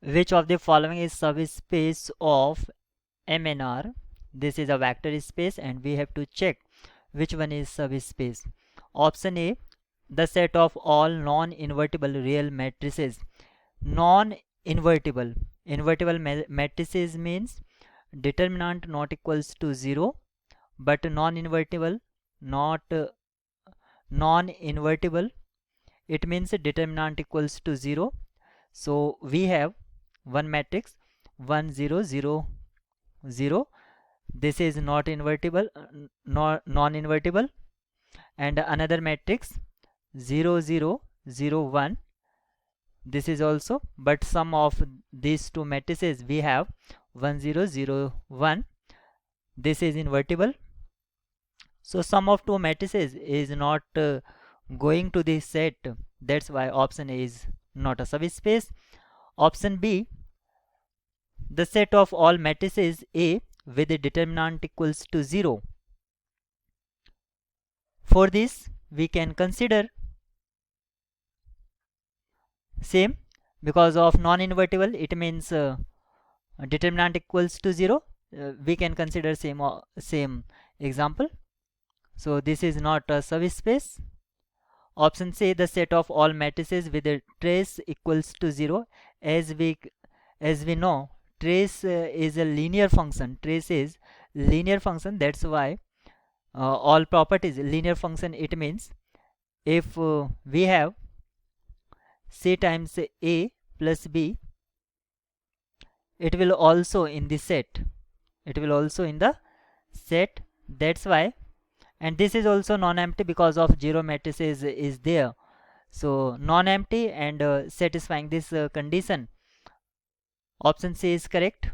which of the following is subspace of MNR? This is a vector space and we have to check which one is subspace. Option A, the set of all non-invertible real matrices. Non-invertible. Invertible matrices means determinant not equals to 0, but non-invertible, not non-invertible, it means determinant equals to 0. So we have one matrix 1 0 0 0. This is not invertible, non-invertible, and another matrix 0 0 0 1. This is also, but sum of these two matrices we have 1 0 0 1. This is invertible. So sum of two matrices is not going to this set. That's why option A is not a subspace. Option B, the set of all matrices A with a determinant equals to 0. For this we can consider same, because of non-invertible it means determinant equals to 0. We can consider same example. So this is not a subspace. Option C, the set of all matrices with a trace equals to 0. As we know, trace is a linear function. Trace is linear function. That's why all properties linear function. It means if we have C times A plus B, it will also in the set. It will also in the set. That's why. And this is also non-empty because of 0 matrices is there. So non-empty and satisfying this condition. Option C is correct.